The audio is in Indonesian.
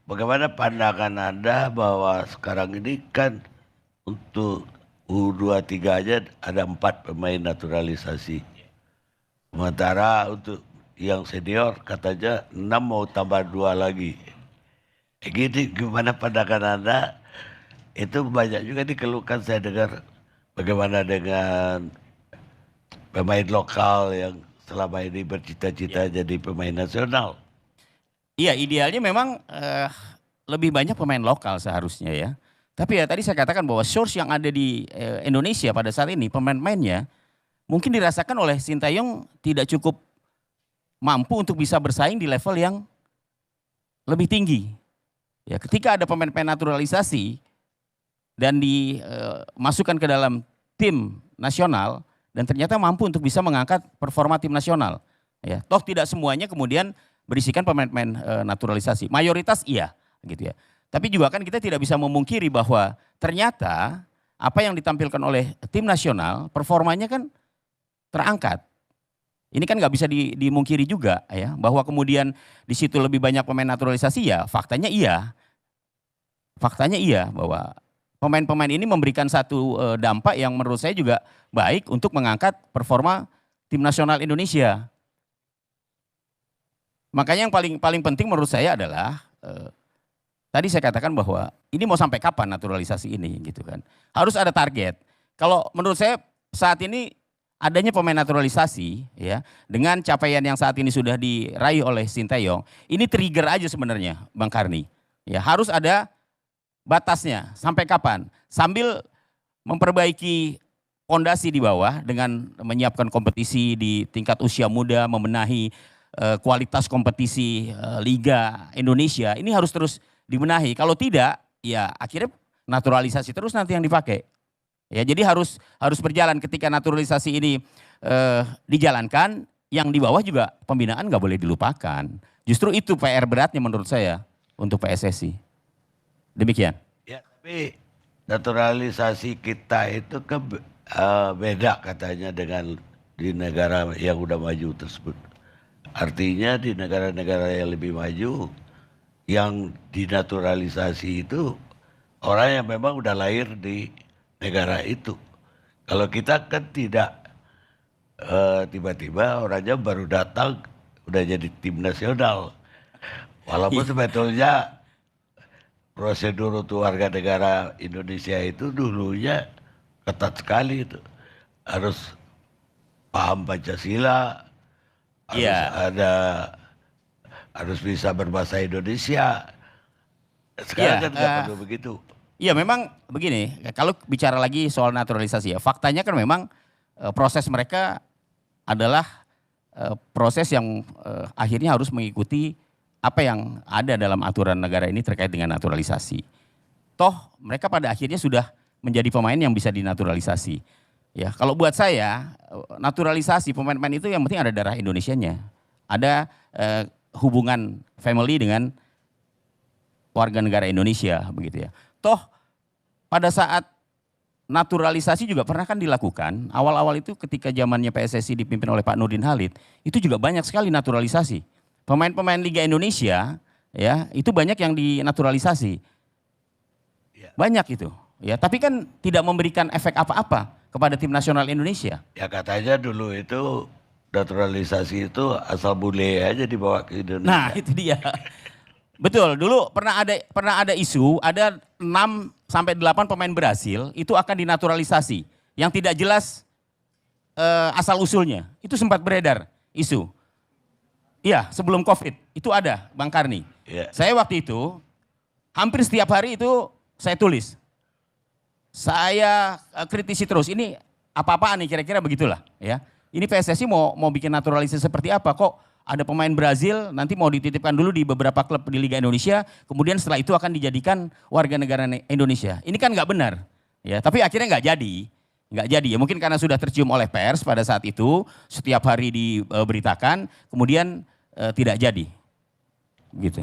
bagaimana pandangan Anda bahwa sekarang ini kan untuk U23 aja ada 4 pemain naturalisasi. Sementara untuk yang senior katanya 6 mau tambah 2 lagi. Gini gimana pandangan Anda? Itu banyak juga dikeluhkan saya dengar bagaimana dengan pemain lokal yang selama ini bercita-cita jadi pemain nasional. Iya, idealnya memang lebih banyak pemain lokal seharusnya ya. Tapi ya tadi saya katakan bahwa source yang ada di Indonesia pada saat ini pemain-pemainnya mungkin dirasakan oleh Sintayong tidak cukup mampu untuk bisa bersaing di level yang lebih tinggi. Ya, ketika ada pemain-pemain naturalisasi dan dimasukkan ke dalam tim nasional dan ternyata mampu untuk bisa mengangkat performa tim nasional. Ya, toh tidak semuanya kemudian berisikan pemain-pemain naturalisasi. Mayoritas iya, gitu ya. Tapi juga kan kita tidak bisa memungkiri bahwa ternyata apa yang ditampilkan oleh tim nasional performanya kan terangkat. Ini kan nggak bisa dimungkiri juga ya, bahwa kemudian di situ lebih banyak pemain naturalisasi ya, faktanya iya. Faktanya iya bahwa pemain-pemain ini memberikan satu dampak yang menurut saya juga baik untuk mengangkat performa tim nasional Indonesia. Makanya yang paling penting menurut saya adalah tadi saya katakan bahwa ini mau sampai kapan naturalisasi ini gitu kan. Harus ada target. Kalau menurut saya saat ini adanya pemain naturalisasi ya dengan capaian yang saat ini sudah diraih oleh Sintayong, ini trigger aja sebenarnya Bang Karni. Ya, harus ada batasnya sampai kapan? Sambil memperbaiki fondasi di bawah dengan menyiapkan kompetisi di tingkat usia muda, membenahi kualitas kompetisi Liga Indonesia, ini harus terus dibenahi. Kalau tidak, ya akhirnya naturalisasi terus nanti yang dipakai. Ya, jadi harus berjalan. Ketika naturalisasi ini dijalankan, yang di bawah juga pembinaan nggak boleh dilupakan. Justru itu PR beratnya menurut saya untuk PSSI. Demikian. Ya, tapi naturalisasi kita itu kan beda katanya dengan di negara yang udah maju tersebut. Artinya di negara-negara yang lebih maju, yang dinaturalisasi itu orang yang memang udah lahir di negara itu. Kalau kita kan tidak, tiba-tiba orangnya baru datang udah jadi tim nasional. Walaupun sebetulnya prosedur untuk warga negara Indonesia itu dulunya ketat sekali itu. Harus paham Pancasila, harus bisa berbahasa Indonesia. Sekarang kan nggak perlu begitu. Iya memang begini, kalau bicara lagi soal naturalisasi ya, faktanya kan memang proses mereka adalah proses yang akhirnya harus mengikuti apa yang ada dalam aturan negara ini terkait dengan naturalisasi. Toh mereka pada akhirnya sudah menjadi pemain yang bisa dinaturalisasi. Ya, kalau buat saya naturalisasi pemain-pemain itu yang penting ada darah Indonesianya. Ada hubungan family dengan warga negara Indonesia begitu ya. Toh pada saat naturalisasi juga pernah kan dilakukan. Awal-awal itu ketika zamannya PSSI dipimpin oleh Pak Nurdin Halid, itu juga banyak sekali naturalisasi. Pemain-pemain Liga Indonesia ya, itu banyak yang dinaturalisasi. Banyak itu. Ya, tapi kan tidak memberikan efek apa-apa kepada tim nasional Indonesia. Ya katanya dulu itu naturalisasi itu asal bule aja dibawa ke Indonesia. Nah, itu dia. Betul, dulu pernah ada isu ada 6 sampai 8 pemain Brasil itu akan dinaturalisasi yang tidak jelas asal usulnya. Itu sempat beredar isu. Iya, sebelum Covid itu ada Bang Karni. Yeah. Saya waktu itu hampir setiap hari itu saya tulis. Saya kritisi terus, ini apa-apaan nih kira-kira begitulah ya. Ini PSSI mau bikin naturalisasi seperti apa kok ada pemain Brazil nanti mau dititipkan dulu di beberapa klub di Liga Indonesia, kemudian setelah itu akan dijadikan warga negara Indonesia. Ini kan nggak benar ya, tapi akhirnya nggak jadi ya, mungkin karena sudah tercium oleh pers pada saat itu, setiap hari diberitakan, kemudian tidak jadi gitu.